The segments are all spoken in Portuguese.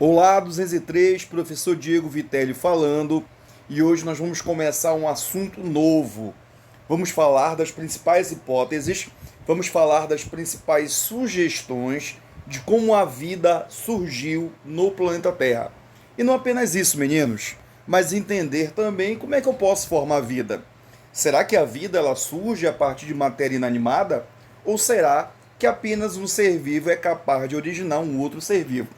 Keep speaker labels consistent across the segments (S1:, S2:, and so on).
S1: Olá, 203, professor Diego Vitelli falando, e hoje nós vamos começar um assunto novo. Vamos falar das principais hipóteses, vamos falar das principais sugestões de como a vida surgiu no planeta Terra. E não apenas isso, meninos, mas entender também como é que eu posso formar vida. Será que a vida ela surge a partir de matéria inanimada? Ou será que apenas um ser vivo é capaz de originar um outro ser vivo?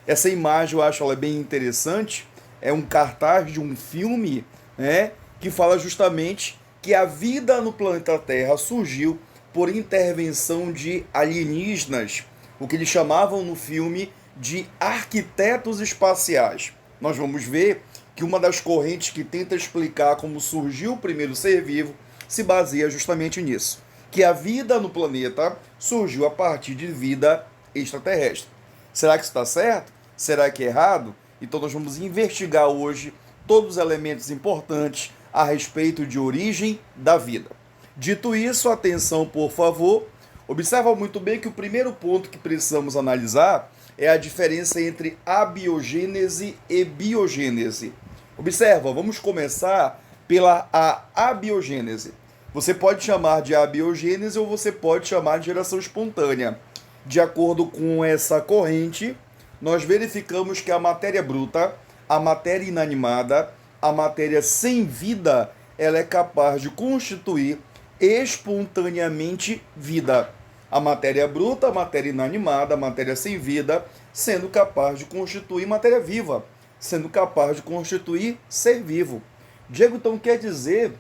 S1: Essa imagem eu acho ela bem interessante. É um cartaz de um filme, né, que fala justamente que a vida no planeta Terra surgiu por intervenção de alienígenas, o que eles chamavam no filme de arquitetos espaciais. Nós vamos ver que uma das correntes que tenta explicar como surgiu o primeiro ser vivo se baseia justamente nisso, que a vida no planeta surgiu a partir de vida extraterrestre. Será que isso está certo? Será que é errado? Então nós vamos investigar hoje todos os elementos importantes a respeito de origem da vida. Dito isso, atenção por favor, observa muito bem que o primeiro ponto que precisamos analisar é a diferença entre abiogênese e biogênese. Observa, vamos começar pela abiogênese. Você pode chamar de abiogênese ou você pode chamar de geração espontânea. De acordo com essa corrente, nós verificamos que a matéria bruta, a matéria inanimada, a matéria sem vida, ela é capaz de constituir espontaneamente vida. A matéria bruta, a matéria inanimada, a matéria sem vida, sendo capaz de constituir matéria viva, sendo capaz de constituir ser vivo. Diego, então, quer dizer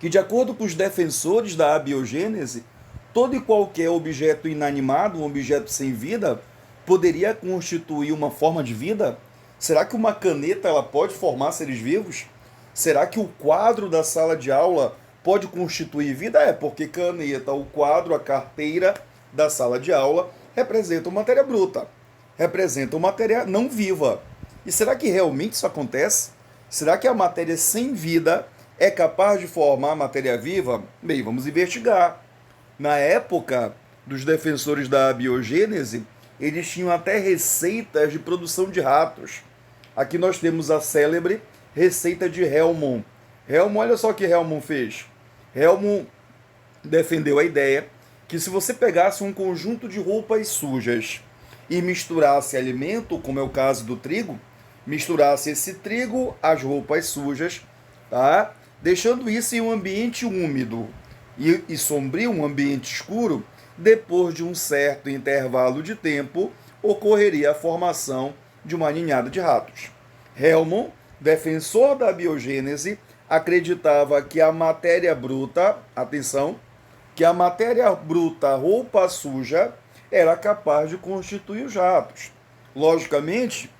S1: que, de acordo com os defensores da abiogênese, todo e qualquer objeto inanimado, um objeto sem vida, poderia constituir uma forma de vida? Será que uma caneta ela pode formar seres vivos? Será que o quadro da sala de aula pode constituir vida? É, porque caneta, o quadro, a carteira da sala de aula representam matéria bruta, representam matéria não viva. E será que realmente isso acontece? Será que a matéria sem vida é capaz de formar matéria viva? Bem, vamos investigar. Na época dos defensores da biogênese, eles tinham até receitas de produção de ratos. Aqui nós temos a célebre receita de Hellman. Hellman, olha só o que Hellman fez. Hellman defendeu a ideia que se você pegasse um conjunto de roupas sujas e misturasse alimento, como é o caso do trigo, misturasse esse trigo às roupas sujas, tá? Deixando isso em um ambiente úmido e sombrio, um ambiente escuro, depois de um certo intervalo de tempo, ocorreria a formação de uma ninhada de ratos. Hellman, defensor da biogênese, acreditava que a matéria bruta, atenção, que a matéria bruta, roupa suja, era capaz de constituir os ratos. Logicamente,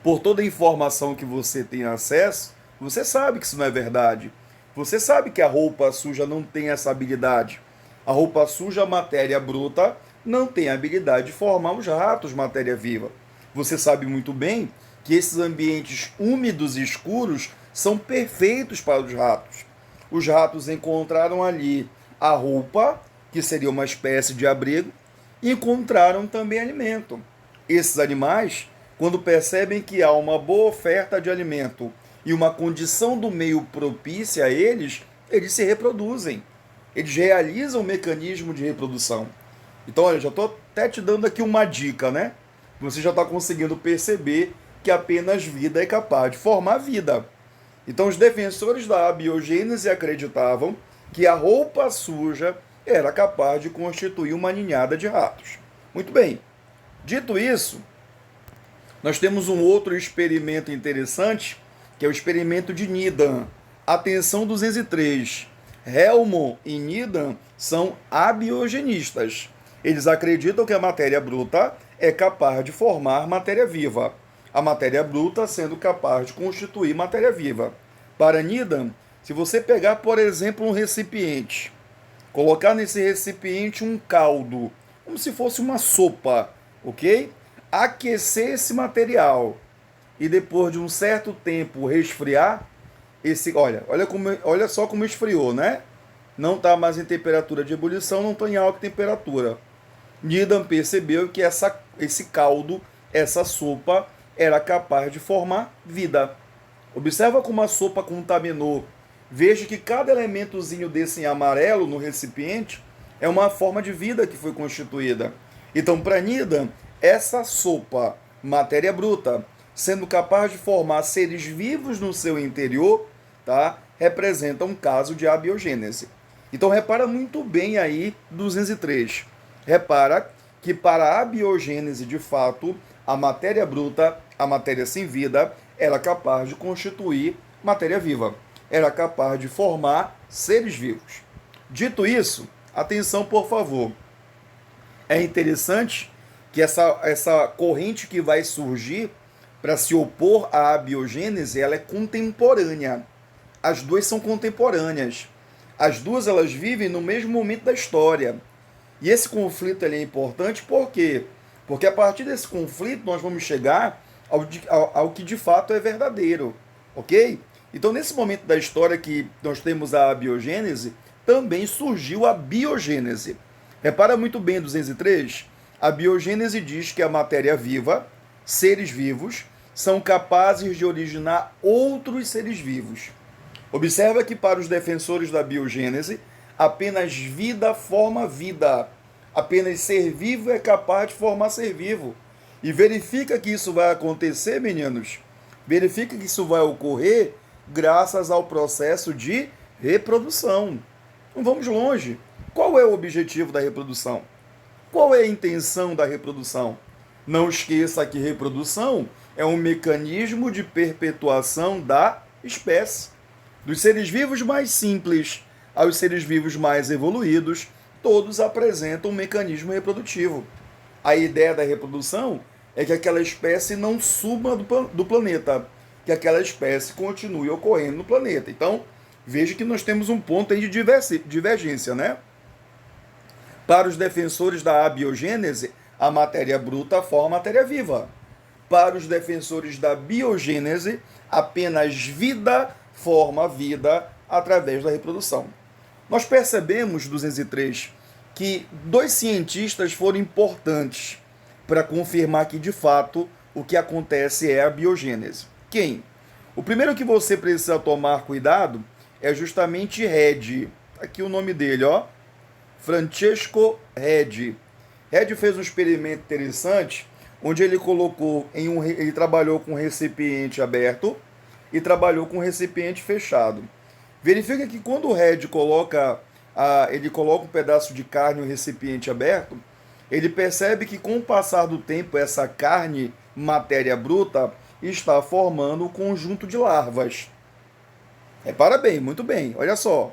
S1: por toda a informação que você tem acesso, você sabe que isso não é verdade. Você sabe que a roupa suja não tem essa habilidade. A roupa suja, a matéria bruta, não tem a habilidade de formar os ratos, matéria viva. Você sabe muito bem que esses ambientes úmidos e escuros são perfeitos para os ratos. Os ratos encontraram ali a roupa, que seria uma espécie de abrigo, e encontraram também alimento. Esses animais, quando percebem que há uma boa oferta de alimento e uma condição do meio propícia a eles, eles se reproduzem. Eles realizam o mecanismo de reprodução. Então, olha, já estou até te dando aqui uma dica, né? Você já está conseguindo perceber que apenas vida é capaz de formar vida. Então, os defensores da abiogênese acreditavam que a roupa suja era capaz de constituir uma ninhada de ratos. Muito bem. Dito isso, nós temos um outro experimento interessante, que é o experimento de Needham. Atenção 203. Hellman e Needham são abiogenistas. Eles acreditam que a matéria bruta é capaz de formar matéria viva. A matéria bruta sendo capaz de constituir matéria viva. Para Needham, se você pegar, por exemplo, um recipiente, colocar nesse recipiente um caldo, como se fosse uma sopa, ok? Aquecer esse material e depois de um certo tempo resfriar, olha só como esfriou, né? Não está mais em temperatura de ebulição, não está em alta temperatura. Needham percebeu que esse caldo essa sopa era capaz de formar vida. Observa como a sopa contaminou. Veja que cada elementozinho desse em amarelo no recipiente é uma forma de vida que foi constituída. Então, para Nida, essa sopa, matéria bruta, sendo capaz de formar seres vivos no seu interior, tá? Representa um caso de abiogênese. Então, repara muito bem aí 203. Repara que para a abiogênese, de fato, a matéria bruta, a matéria sem vida, era capaz de constituir matéria viva. Era capaz de formar seres vivos. Dito isso, atenção, por favor. É interessante que essa corrente que vai surgir para se opor à abiogênese, ela é contemporânea. As duas são contemporâneas. As duas elas vivem no mesmo momento da história. E esse conflito ele é importante por quê? Porque a partir desse conflito nós vamos chegar ao que de fato é verdadeiro. Ok? Então, nesse momento da história que nós temos a abiogênese, também surgiu a biogênese. Repara muito bem, 203. A biogênese diz que a matéria viva, seres vivos, são capazes de originar outros seres vivos. Observa que para os defensores da biogênese, apenas vida forma vida. Apenas ser vivo é capaz de formar ser vivo. E verifica que isso vai acontecer, meninos. Verifica que isso vai ocorrer graças ao processo de reprodução. Não vamos longe. Qual é o objetivo da reprodução? Qual é a intenção da reprodução? Não esqueça que reprodução é um mecanismo de perpetuação da espécie. Dos seres vivos mais simples aos seres vivos mais evoluídos, todos apresentam um mecanismo reprodutivo. A ideia da reprodução é que aquela espécie não suba do planeta, que aquela espécie continue ocorrendo no planeta. Então, veja que nós temos um ponto aí de divergência, né? Para os defensores da abiogênese, a matéria bruta forma matéria viva. Para os defensores da biogênese, apenas vida forma vida através da reprodução. Nós percebemos, 203, que dois cientistas foram importantes para confirmar que, de fato, o que acontece é a biogênese. Quem? O primeiro que você precisa tomar cuidado é justamente Redi. Aqui o nome dele, ó. Francesco Redi. Redi fez um experimento interessante, onde ele ele trabalhou com recipiente aberto e trabalhou com recipiente fechado. Verifica que quando o Redi coloca um pedaço de carne no recipiente aberto, ele percebe que com o passar do tempo essa carne, matéria bruta, está formando um conjunto de larvas. Repara bem, muito bem, olha só.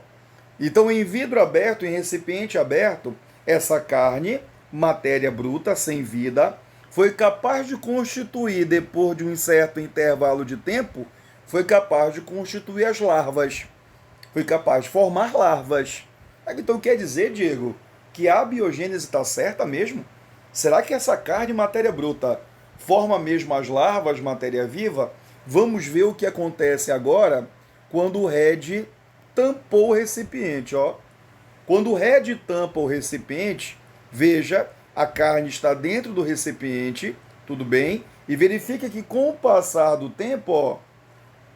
S1: Então, em vidro aberto, em recipiente aberto, essa carne, matéria bruta, sem vida, foi capaz de constituir, depois de um certo intervalo de tempo, foi capaz de constituir as larvas. Foi capaz de formar larvas. Então, quer dizer, Diego, que a biogênese está certa mesmo? Será que essa carne, matéria bruta, forma mesmo as larvas, matéria viva? Vamos ver o que acontece agora quando o Redi tampou o recipiente, ó. Quando o Redi tampa o recipiente, veja, a carne está dentro do recipiente, tudo bem? E verifica que com o passar do tempo, ó,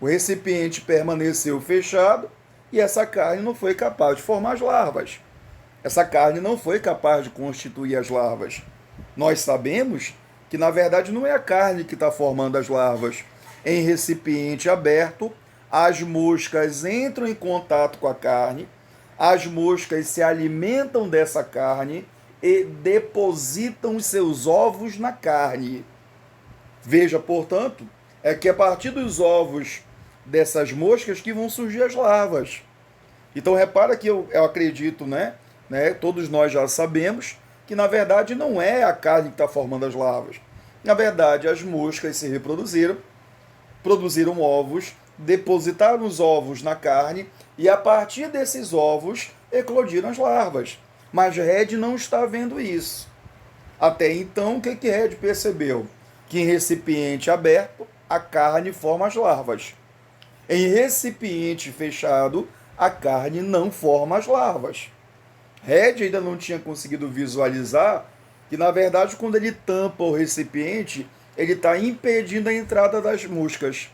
S1: o recipiente permaneceu fechado e essa carne não foi capaz de formar as larvas. Essa carne não foi capaz de constituir as larvas. Nós sabemos que, na verdade, não é a carne que está formando as larvas. Em recipiente aberto, as moscas entram em contato com a carne, as moscas se alimentam dessa carne e depositam os seus ovos na carne. Veja, portanto, é que a partir dos ovos dessas moscas que vão surgir as larvas. Então, repara que eu acredito, né? Todos nós já sabemos que, na verdade, não é a carne que está formando as larvas. Na verdade, as moscas se reproduziram, produziram ovos, depositaram os ovos na carne e, a partir desses ovos, eclodiram as larvas. Mas Redi não está vendo isso. Até então, o que Redi percebeu? Que em recipiente aberto, a carne forma as larvas. Em recipiente fechado, a carne não forma as larvas. Redi ainda não tinha conseguido visualizar que, na verdade, quando ele tampa o recipiente, ele está impedindo a entrada das moscas.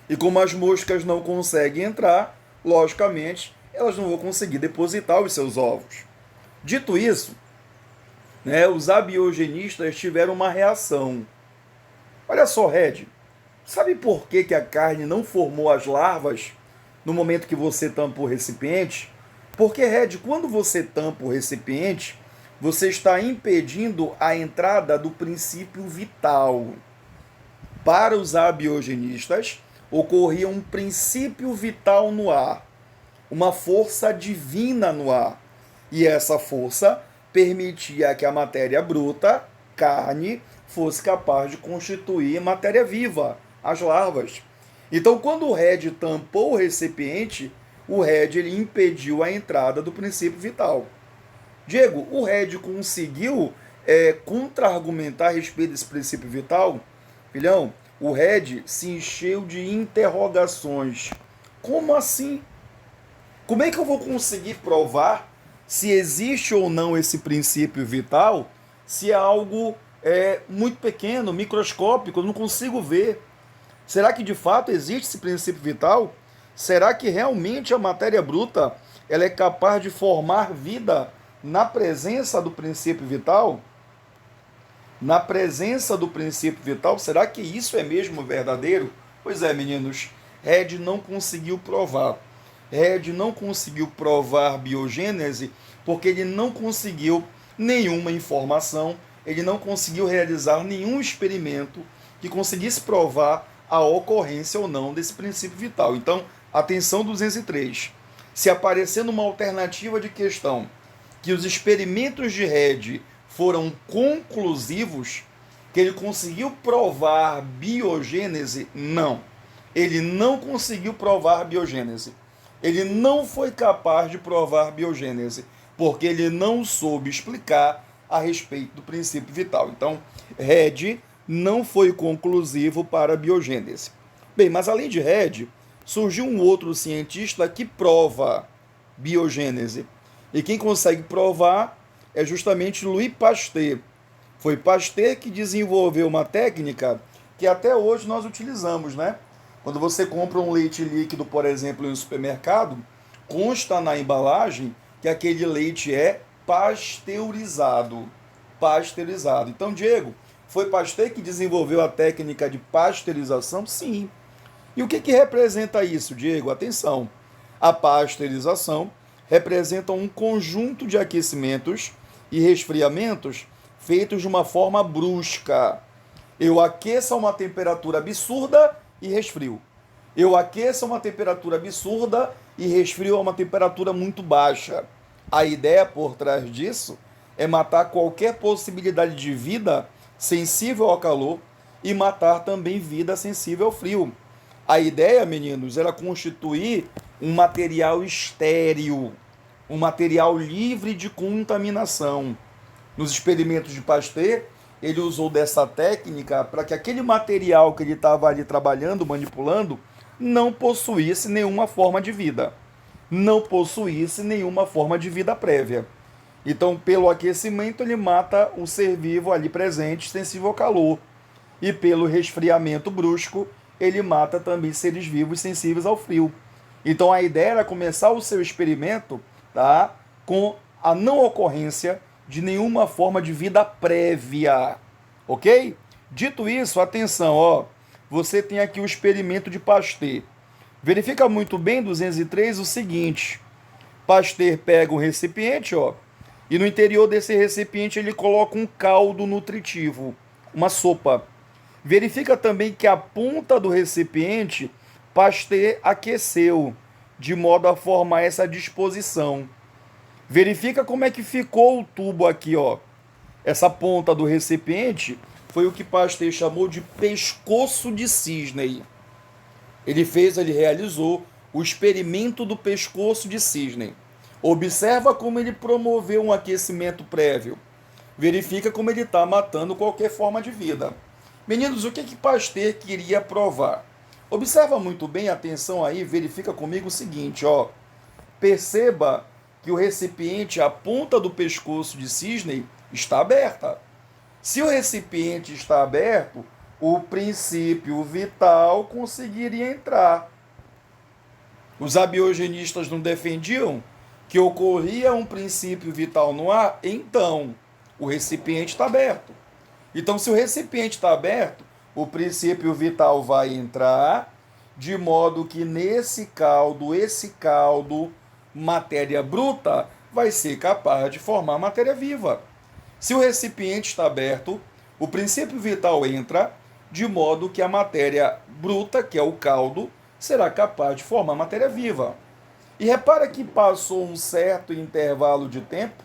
S1: E como as moscas não conseguem entrar, logicamente, elas não vão conseguir depositar os seus ovos. Dito isso, né, os abiogenistas tiveram uma reação. Olha só, Red, sabe por que a carne não formou as larvas no momento que você tampa o recipiente? Porque, Red, quando você tampa o recipiente, você está impedindo a entrada do princípio vital. Para os abiogenistas, ocorria um princípio vital no ar, uma força divina no ar. E essa força permitia que a matéria bruta, carne, fosse capaz de constituir matéria viva, as larvas. Então, quando o Red tampou o recipiente, o Red ele impediu a entrada do princípio vital. Diego, o Red conseguiu contra-argumentar a respeito desse princípio vital? Filhão, o Red se encheu de interrogações. Como assim? Como é que eu vou conseguir provar se existe ou não esse princípio vital, se é algo muito pequeno, microscópico, eu não consigo ver? Será que de fato existe esse princípio vital? Será que realmente a matéria bruta ela é capaz de formar vida na presença do princípio vital? Na presença do princípio vital, será que isso é mesmo verdadeiro? Pois é, meninos, Red não conseguiu provar. Red não conseguiu provar biogênese porque ele não conseguiu nenhuma informação, ele não conseguiu realizar nenhum experimento que conseguisse provar a ocorrência ou não desse princípio vital. Então, atenção 203. Se aparecer numa alternativa de questão que os experimentos de Red foram conclusivos, que ele conseguiu provar biogênese, não. Ele não conseguiu provar biogênese. Ele não foi capaz de provar biogênese, porque ele não soube explicar a respeito do princípio vital. Então, Red não foi conclusivo para a biogênese. Bem, mas além de Red, surgiu um outro cientista que prova biogênese. E quem consegue provar é justamente Louis Pasteur. Foi Pasteur que desenvolveu uma técnica que até hoje nós utilizamos, né? Quando você compra um leite líquido, por exemplo, em um supermercado, consta na embalagem que aquele leite é pasteurizado. Pasteurizado. Então, Diego, foi Pasteur que desenvolveu a técnica de pasteurização? Sim. E o que representa isso, Diego? Atenção. A pasteurização representa um conjunto de aquecimentos e resfriamentos feitos de uma forma brusca. Eu aqueço a uma temperatura absurda e resfrio. Eu aqueço a uma temperatura absurda e resfrio a uma temperatura muito baixa. A ideia por trás disso é matar qualquer possibilidade de vida sensível ao calor e matar também vida sensível ao frio. A ideia, meninos, era constituir um material estéril, um material livre de contaminação. Nos experimentos de Pasteur, ele usou dessa técnica para que aquele material que ele estava ali trabalhando, manipulando, não possuísse nenhuma forma de vida. Não possuísse nenhuma forma de vida prévia. Então, pelo aquecimento, ele mata o ser vivo ali presente, sensível ao calor. E pelo resfriamento brusco, ele mata também seres vivos sensíveis ao frio. Então, a ideia era começar o seu experimento, tá, com a não ocorrência de nenhuma forma de vida prévia, ok? Dito isso, atenção, ó, você tem aqui o experimento de Pasteur. Verifica muito bem, 203, o seguinte: Pasteur pega um recipiente, ó, e no interior desse recipiente ele coloca um caldo nutritivo, uma sopa. Verifica também que a ponta do recipiente Pasteur aqueceu, de modo a formar essa disposição. Verifica como é que ficou o tubo aqui, ó. Essa ponta do recipiente foi o que Pasteur chamou de pescoço de cisne. Ele realizou o experimento do pescoço de cisne. Observa como ele promoveu um aquecimento prévio. Verifica como ele está matando qualquer forma de vida. Meninos, o que Pasteur queria provar? Observa muito bem, atenção aí, verifica comigo o seguinte, ó. Perceba que o recipiente, a ponta do pescoço de cisne, está aberta. Se o recipiente está aberto, o princípio vital conseguiria entrar. Os abiogenistas não defendiam que ocorria um princípio vital no ar? Então, o recipiente está aberto. Então, se o recipiente está aberto, o princípio vital vai entrar, de modo que esse caldo, matéria bruta, vai ser capaz de formar matéria viva. Se o recipiente está aberto, o princípio vital entra, de modo que a matéria bruta, que é o caldo, será capaz de formar matéria viva. E repara que passou um certo intervalo de tempo,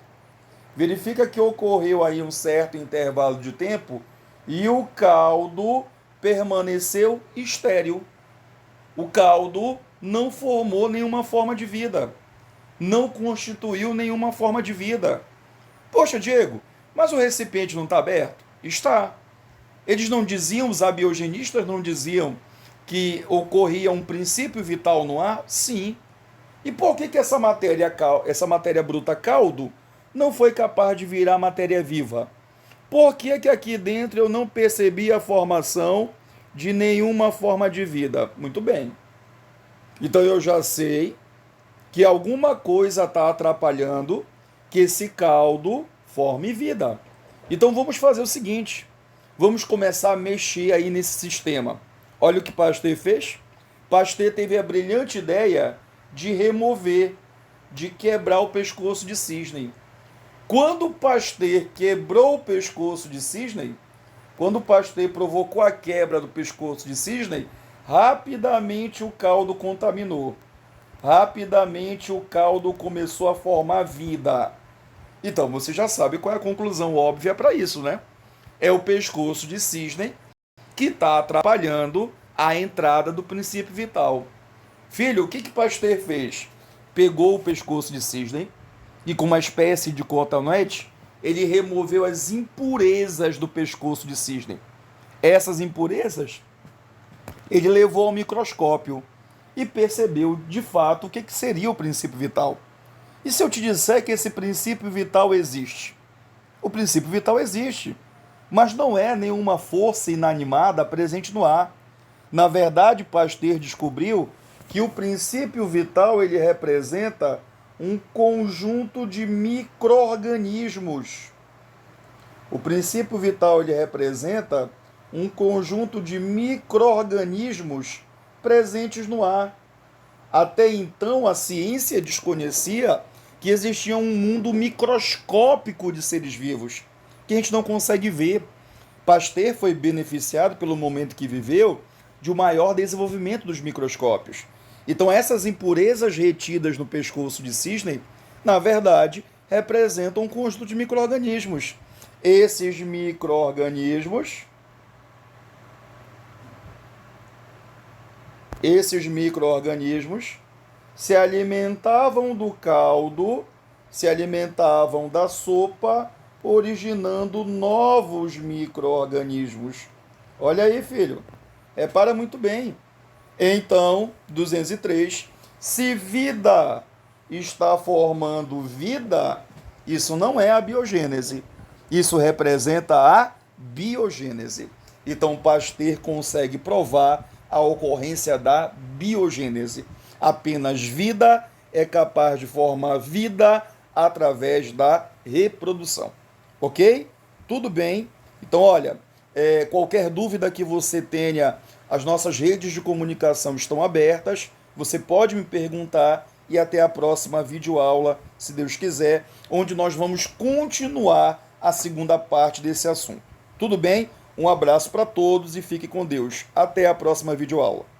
S1: verifica que ocorreu aí um certo intervalo de tempo e o caldo permaneceu estéril. O caldo não formou nenhuma forma de vida, não constituiu nenhuma forma de vida. Poxa, Diego, mas o recipiente não está aberto? Está. Eles não diziam, os abiogenistas não diziam que ocorria um princípio vital no ar? Sim. E por que essa matéria bruta caldo não foi capaz de virar matéria viva? Por que aqui dentro eu não percebi a formação de nenhuma forma de vida? Muito bem. Então eu já sei que alguma coisa está atrapalhando que esse caldo forme vida. Então vamos fazer o seguinte, vamos começar a mexer aí nesse sistema. Olha o que Pasteur fez. Pasteur teve a brilhante ideia de remover, de quebrar o pescoço de cisne. Quando Pasteur quebrou o pescoço de cisne, quando Pasteur provocou a quebra do pescoço de cisne, rapidamente o caldo contaminou. Rapidamente o caldo começou a formar vida. Então você já sabe qual é a conclusão óbvia para isso, né? É o pescoço de cisne que está atrapalhando a entrada do princípio vital. Filho, o que Pasteur fez? Pegou o pescoço de cisne e com uma espécie de cotonete, ele removeu as impurezas do pescoço de cisne. Essas impurezas ele levou ao microscópio e percebeu de fato o que seria o princípio vital. E se eu te disser que esse princípio vital existe? O princípio vital existe, mas não é nenhuma força inanimada presente no ar. Na verdade, Pasteur descobriu que o princípio vital ele representa um conjunto de micro-organismos. O princípio vital ele representa um conjunto de micro-organismos presentes no ar. Até então, a ciência desconhecia que existia um mundo microscópico de seres vivos, que a gente não consegue ver. Pasteur foi beneficiado pelo momento que viveu de um maior desenvolvimento dos microscópios. Então, essas impurezas retidas no pescoço de cisne, na verdade, representam um conjunto de micro-organismos. Esses micro-organismos se alimentavam do caldo, se alimentavam da sopa, originando novos micro-organismos. Olha aí, filho. Repara muito bem. Então, 203, se vida está formando vida, isso não é a biogênese. Isso representa a biogênese. Então, Pasteur consegue provar a ocorrência da biogênese. Apenas vida é capaz de formar vida através da reprodução. Ok? Tudo bem? Então, olha, qualquer dúvida que você tenha, as nossas redes de comunicação estão abertas. Você pode me perguntar e até a próxima videoaula, se Deus quiser, onde nós vamos continuar a segunda parte desse assunto. Tudo bem? Um abraço para todos e fique com Deus. Até a próxima videoaula.